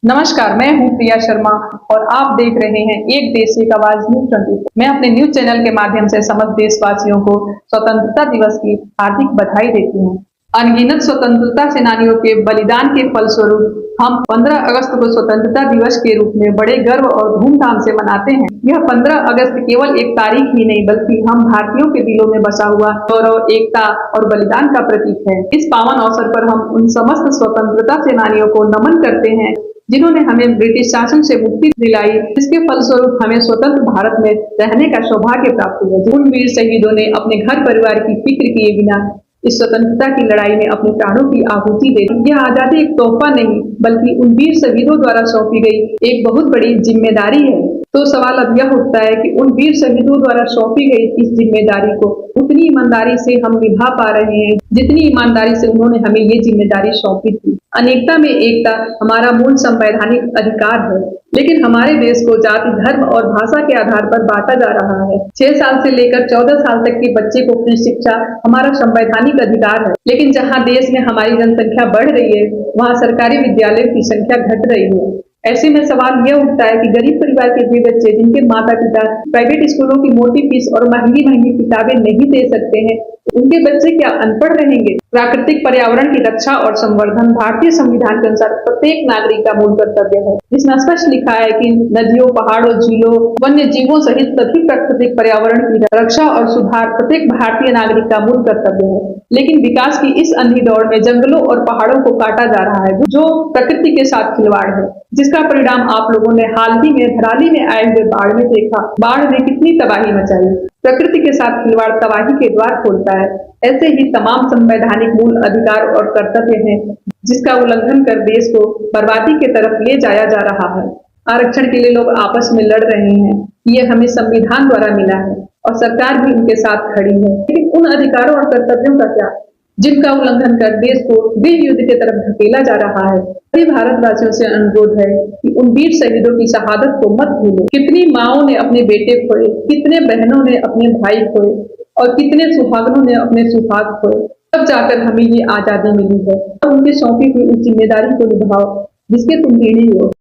नमस्कार, मैं हूं प्रिया शर्मा और आप देख रहे हैं एक देश एक आवाज न्यूज 24। मैं अपने न्यूज चैनल के माध्यम से समस्त देशवासियों को स्वतंत्रता दिवस की हार्दिक बधाई देती हूं। अनगिनत स्वतंत्रता सेनानियों के बलिदान के फलस्वरूप हम 15 अगस्त को स्वतंत्रता दिवस के रूप में बड़े गर्व और धूमधाम से मनाते हैं। यह 15 अगस्त केवल एक तारीख ही नहीं बल्कि हम भारतीयों के दिलों में बसा हुआ गौरव, एकता और बलिदान का प्रतीक है। इस पावन अवसर पर हम उन समस्त स्वतंत्रता सेनानियों को नमन करते हैं जिन्होंने हमें ब्रिटिश शासन से मुक्ति दिलाई, जिसके फलस्वरूप हमें स्वतंत्र भारत में रहने का सौभाग्य प्राप्त हुआ। उन वीर शहीदों ने अपने घर परिवार की फिक्र किए बिना इस स्वतंत्रता की लड़ाई में अपने प्राणों की आहुति दे दी। यह आजादी एक तोहफा नहीं बल्कि उन वीर शहीदों द्वारा सौंपी गई एक बहुत बड़ी जिम्मेदारी है। तो सवाल अब यह उठता है कि उन वीर शहीदों द्वारा सौंपी गई इस जिम्मेदारी को उतनी ईमानदारी से हम निभा पा रहे हैं जितनी ईमानदारी से उन्होंने हमें ये जिम्मेदारी सौंपी थी। अनेकता में एकता हमारा मूल संवैधानिक अधिकार है, लेकिन हमारे देश को जाति, धर्म और भाषा के आधार पर बांटा जा रहा है। 6 साल से लेकर 14 साल तक के बच्चे को फ्री शिक्षा हमारा संवैधानिक अधिकार है, लेकिन जहां देश में हमारी जनसंख्या बढ़ रही है वहां सरकारी विद्यालयों की संख्या घट रही है। ऐसे में सवाल यह उठता है कि गरीब परिवार के वे बच्चे जिनके माता पिता प्राइवेट स्कूलों की मोटी फीस और महंगी महंगी किताबें नहीं दे सकते हैं, उनके बच्चे क्या अनपढ़ रहेंगे? प्राकृतिक पर्यावरण की रक्षा और संवर्धन भारतीय संविधान के अनुसार प्रत्येक नागरिक का मूल कर्तव्य है, जिसमें स्पष्ट लिखा है कि नदियों, पहाड़ों, झीलों, वन्य जीवों सहित सभी प्राकृतिक पर्यावरण की रक्षा और सुधार प्रत्येक भारतीय नागरिक का मूल कर्तव्य है। लेकिन विकास की इस अंधी दौड़ में जंगलों और पहाड़ों को काटा जा रहा है, जो प्रकृति के साथ खिलवाड़ है, जिसका परिणाम आप लोगों ने हाल ही में धराली में आए हुए बाढ़ में देखा। बाढ़ ने कितनी तबाही मचाई। प्रकृति के साथ खिलवाड़ तबाही के द्वार खोलता है। ऐसे ही तमाम संवैधानिक मूल अधिकार और कर्तव्य हैं जिसका उल्लंघन कर देश को बर्बादी की तरफ ले जाया जा रहा है। आरक्षण के लिए लोग आपस में लड़ रहे हैं, ये हमें संविधान द्वारा मिला है और सरकार भी उनके साथ खड़ी है, लेकिन उन अधिकारों और कर्तव्यों का क्या जिनका उल्लंघन कर देश को गृह युद्ध की तरफ धकेला जा रहा है। सभी भारतवासियों से अनुरोध है कि उन वीर शहीदों की शहादत को मत भूलो। कितनी माओं ने अपने बेटे खोए, कितने बहनों ने अपने भाई खोए और कितने सुहागनों ने अपने सुहाग खोए, तब जाकर हमें ये आजादी मिली है। अब उनकी सौंपी हुई उस जिम्मेदारी को निभाओ जिसके तुम ऋणी हो।